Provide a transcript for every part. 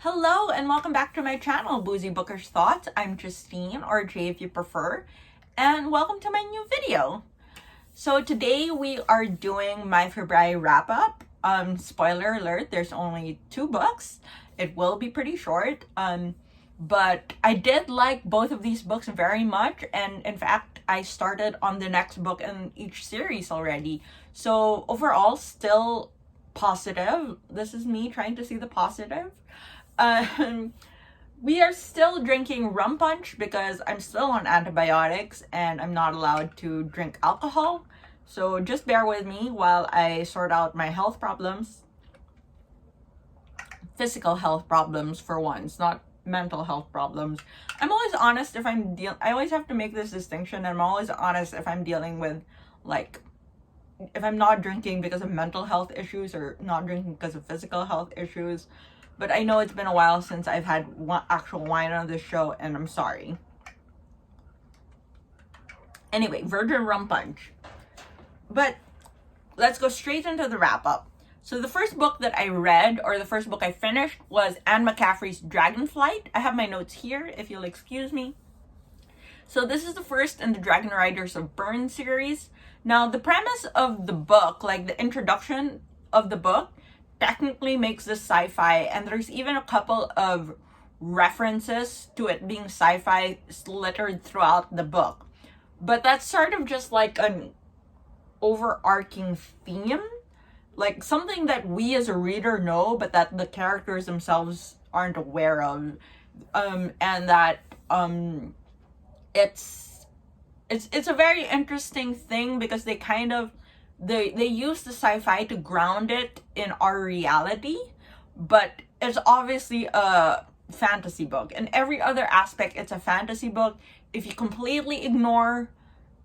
Hello and welcome back to my channel, Boozy Bookish Thoughts. I'm Justine, or Jay if you prefer, and welcome to my new video. So today we are doing my February wrap up. Spoiler alert, there's only 2 books. It will be pretty short, but I did like both of these books very much, and in fact, I started on the next book in each series already. So overall, still positive. This is me trying to see the positive. We are still drinking rum punch because I'm still on antibiotics and I'm not allowed to drink alcohol. So just bear with me while I sort out my health problems. Physical health problems for once, not mental health problems. I'm always honest if I always have to make this distinction. I'm always honest if I'm dealing with, like, if I'm not drinking because of mental health issues or not drinking because of physical health issues. But I know it's been a while since I've had actual wine on this show, and I'm sorry. Anyway, Virgin Rum Punch. But let's go straight into the wrap-up. So the first book that I read, or the first book I finished, was Anne McCaffrey's Dragonflight. I have my notes here, if you'll excuse me. So this is the first in the Dragon Riders of Bern series. Now, the premise of the book, like the introduction of the book, technically makes this sci-fi, and there's even a couple of references to it being sci-fi littered throughout the book. But that's sort of just like an overarching theme, like something that we as a reader know, but that the characters themselves aren't aware of, and that it's a very interesting thing because they kind of they use the sci-fi to ground it in our reality, but it's obviously a fantasy book. In every other aspect, it's a fantasy book. If you completely ignore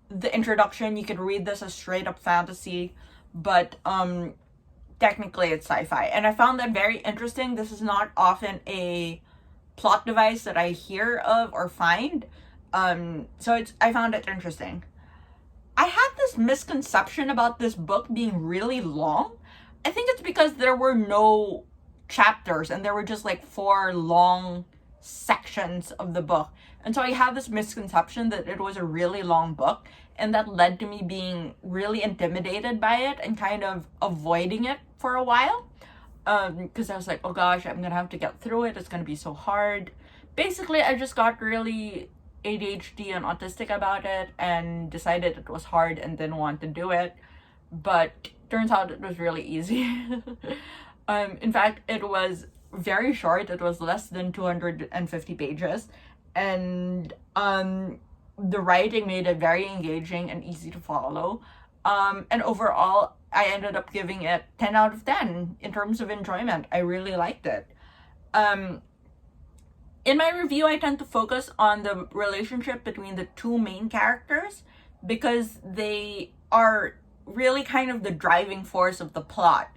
the introduction, you could read this as straight up fantasy, but technically it's sci-fi. And I found that very interesting. This is not often a plot device that I hear of or find. So I found it interesting. I had this misconception about this book being really long. I think it's because there were no chapters and there were just like 4 long sections of the book. And so I had this misconception that it was a really long book, and that led to me being really intimidated by it and kind of avoiding it for a while. Because I was like, oh gosh, I'm gonna have to get through it. It's gonna be so hard. Basically, I just got really ADHD and autistic about it and decided it was hard and didn't want to do it, but turns out it was really easy. In fact, it was very short. It was less than 250 pages, and the writing made it very engaging and easy to follow, and overall I ended up giving it 10 out of 10 in terms of enjoyment. I really liked it. In my review, I tend to focus on the relationship between the 2 main characters because they are really kind of the driving force of the plot.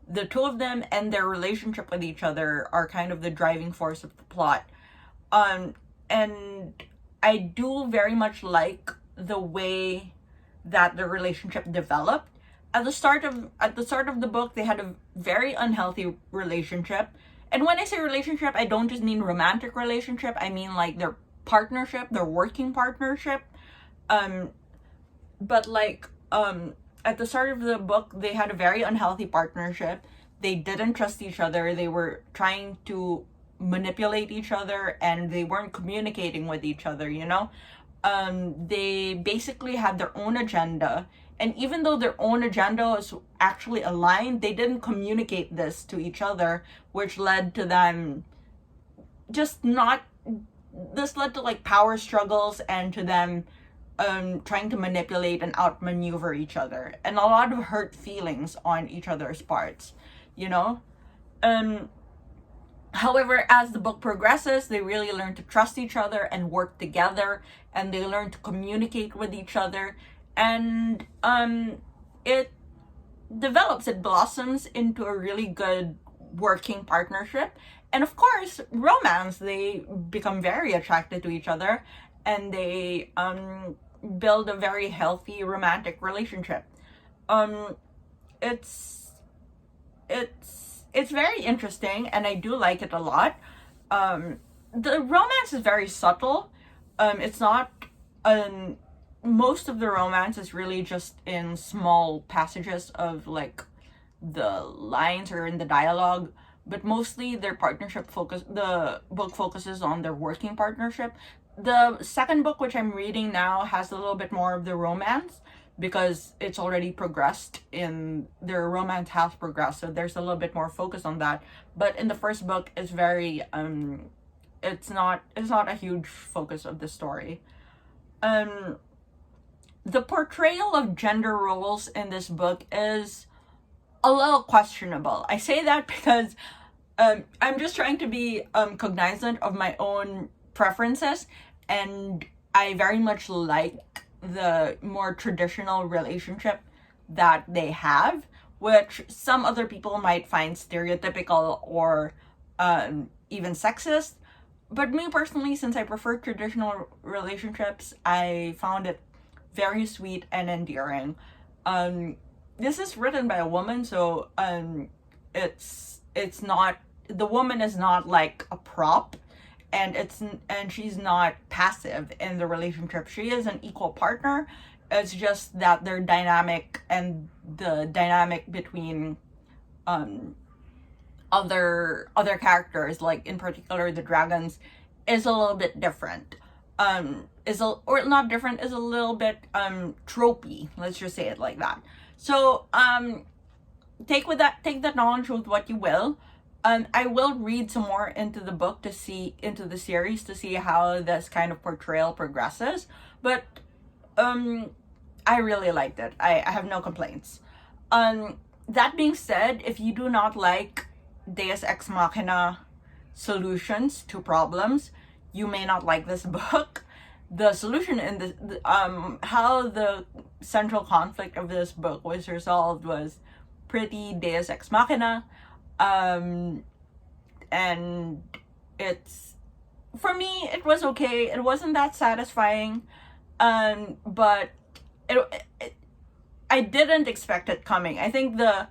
The 2 of them and their relationship with each other are kind of the driving force of the plot. And I do very much like the way that the relationship developed. At the start of the book, they had a very unhealthy relationship. And when I say relationship, I don't just mean romantic relationship. I mean like their partnership, their working partnership. But like at the start of the book, they had a very unhealthy partnership. They didn't trust each other. They were trying to manipulate each other, and they weren't communicating with each other, you know? They basically had their own agenda. And even though their own agenda was actually aligned, they didn't communicate this to each other, which led to them this led to like power struggles and to them trying to manipulate and outmaneuver each other, and a lot of hurt feelings on each other's parts, you know? However, as the book progresses, they really learn to trust each other and work together, and they learn to communicate with each other. And it blossoms into a really good working partnership. And of course, romance. They become very attracted to each other, and they build a very healthy romantic relationship. It's it's very interesting, and I do like it a lot. The romance is very subtle. It's not most of the romance is really just in small passages of like the lines or in the dialogue, but mostly their partnership focus. The book focuses on their working partnership. The second book, which I'm reading now, has a little bit more of the romance because it's already progressed in their romance has progressed, so there's a little bit more focus on that. But in the first book, it's very it's not a huge focus of the story. um the portrayal of gender roles in this book is a little questionable. I say that because I'm just trying to be cognizant of my own preferences, and I very much like the more traditional relationship that they have, which some other people might find stereotypical or even sexist. But me personally, since I prefer traditional relationships, I found it very sweet and endearing. Um, this is written by a woman, so it's not, the woman is not like a prop, and she's not passive in the relationship. She is an equal partner. It's just that their dynamic and the dynamic between um other characters, like in particular the dragons, is a little bit different. Is a or not different, is a little bit tropey. Let's just say it like that. So take that knowledge with what you will. I will read some more into the book to see into the series to see how this kind of portrayal progresses. But um I really liked it. I have no complaints. That being said, if you do not like Deus Ex Machina solutions to problems, you may not like this book. The solution in this, how the central conflict of this book was resolved was pretty Deus Ex Machina. And it's, for me, it was okay. It wasn't that satisfying. But it I didn't expect it coming. I think the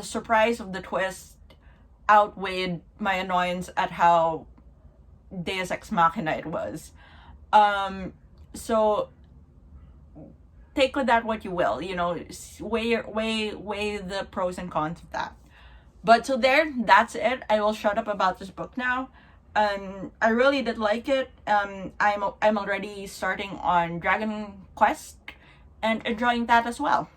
surprise of the twist outweighed my annoyance at how Deus Ex Machina it was. So take with that what you will. You know, weigh the pros and cons of that. But so there, that's it. I will shut up about this book now. I really did like it. I'm already starting on Dragon Quest and enjoying that as well.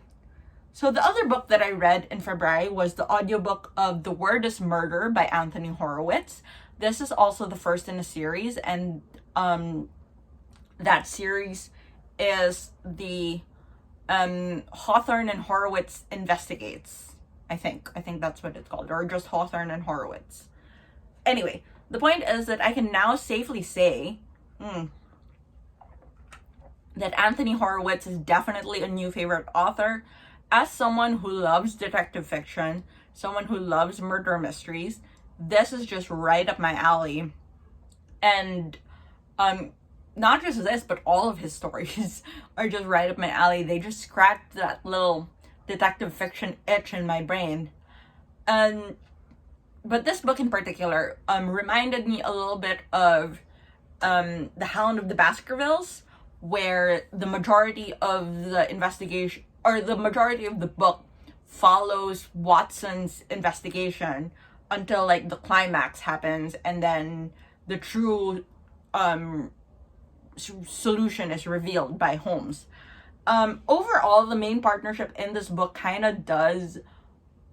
So the other book that I read in February was the audiobook of The Word is Murder by Anthony Horowitz. This is also the first in a series, and that series is the Hawthorne and Horowitz Investigates. I think that's what it's called, or just Hawthorne and Horowitz. Anyway, the point is that I can now safely say that Anthony Horowitz is definitely a new favorite author. As someone who loves detective fiction, someone who loves murder mysteries, this is just right up my alley. And not just this, but all of his stories are just right up my alley. They just scratched that little detective fiction itch in my brain. But this book in particular reminded me a little bit of The Hound of the Baskervilles, where the majority of the investigation, or the majority of the book, follows Watson's investigation until like the climax happens, and then the true solution is revealed by Holmes. Overall, the main partnership in this book kind of does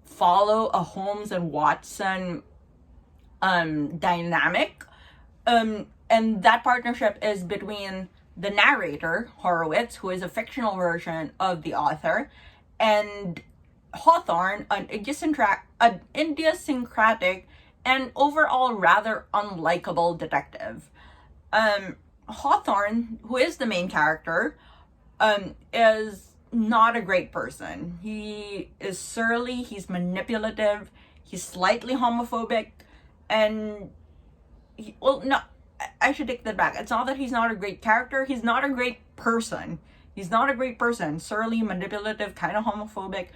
follow a Holmes and Watson dynamic. And that partnership is between the narrator, Horowitz, who is a fictional version of the author, and Hawthorne, an idiosyncratic and overall rather unlikable detective. Hawthorne, who is the main character, is not a great person. He is surly, he's manipulative, he's slightly homophobic, and I should take that back. It's not that he's not a great character, he's not a great person. He's not a great person. Surly, manipulative, kind of homophobic,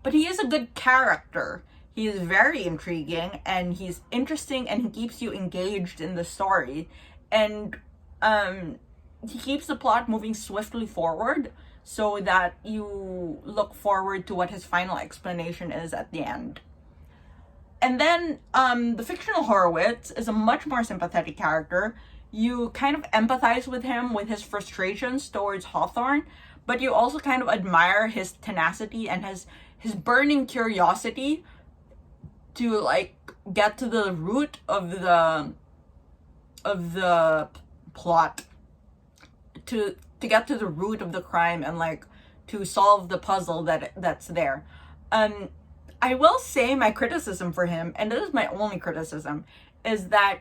but he is a good character. He's very intriguing, and he's interesting, and he keeps you engaged in the story. And he keeps the plot moving swiftly forward so that you look forward to what his final explanation is at the end. And then the fictional Horowitz is a much more sympathetic character. You kind of empathize with him, with his frustrations towards Hawthorne, but you also kind of admire his tenacity and his burning curiosity to like get to the root of the plot, to get to the root of the crime, and like to solve the puzzle that's there. I will say my criticism for him, and this is my only criticism, is that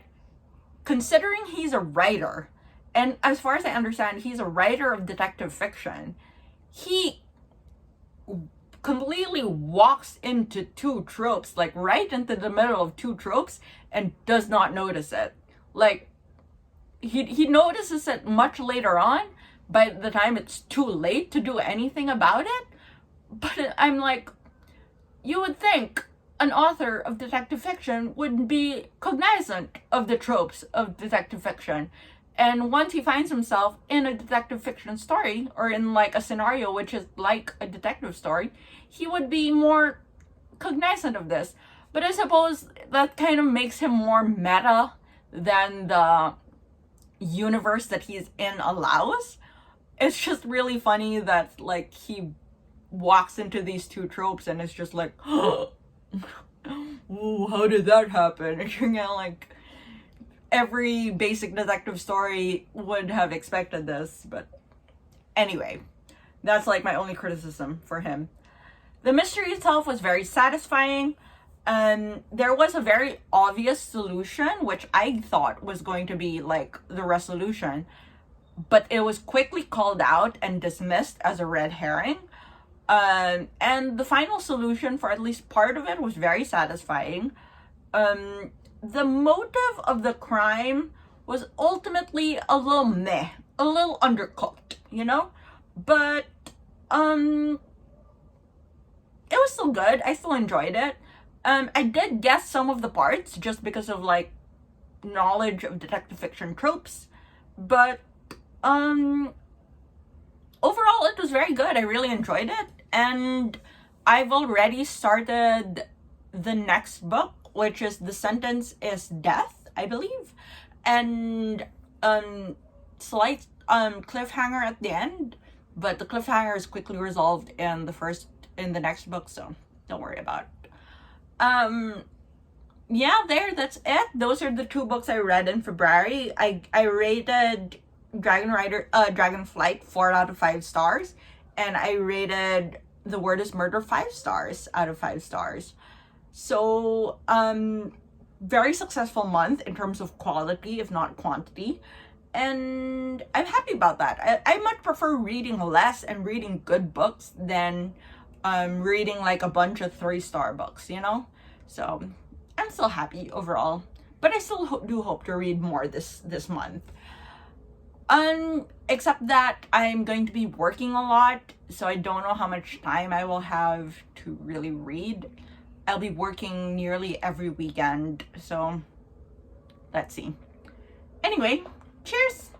considering he's a writer, and as far as I understand, he's a writer of detective fiction, he completely walks into two tropes, like right into the middle of two tropes, and does not notice it. Like, he notices it much later on, by the time it's too late to do anything about it. But I'm like, you would think an author of detective fiction would be cognizant of the tropes of detective fiction. And once he finds himself in a detective fiction story, or in like a scenario which is like a detective story, he would be more cognizant of this. But I suppose that kind of makes him more meta than the universe that he's in allows. It's just really funny that like he walks into these two tropes and it's just like, oh, how did that happen? And you're gonna like, every basic detective story would have expected this. But anyway, that's like my only criticism for him. The mystery itself was very satisfying. There was a very obvious solution, which I thought was going to be like the resolution, but it was quickly called out and dismissed as a red herring. And the final solution for at least part of it was very satisfying. The motive of the crime was ultimately a little meh, a little undercooked, you know? But it was still good. I still enjoyed it. I did guess some of the parts just because of like knowledge of detective fiction tropes, but overall it was very good. I really enjoyed it, and I've already started the next book, which is The Sentence is Death, I believe, and slight cliffhanger at the end, but the cliffhanger is quickly resolved in the next book, so don't worry about it. Yeah, that's it. Those are the two books I read in February. I rated Dragonflight 4 out of 5 stars, and I rated The Word is Murder 5 stars out of 5 stars. So, very successful month in terms of quality, if not quantity. And I'm happy about that. I much prefer reading less and reading good books than reading like a bunch of 3-star books, you know? So, I'm still happy overall. But I still do hope to read more this month. Except that I'm going to be working a lot, so I don't know how much time I will have to really read. I'll be working nearly every weekend, so let's see. Anyway, cheers!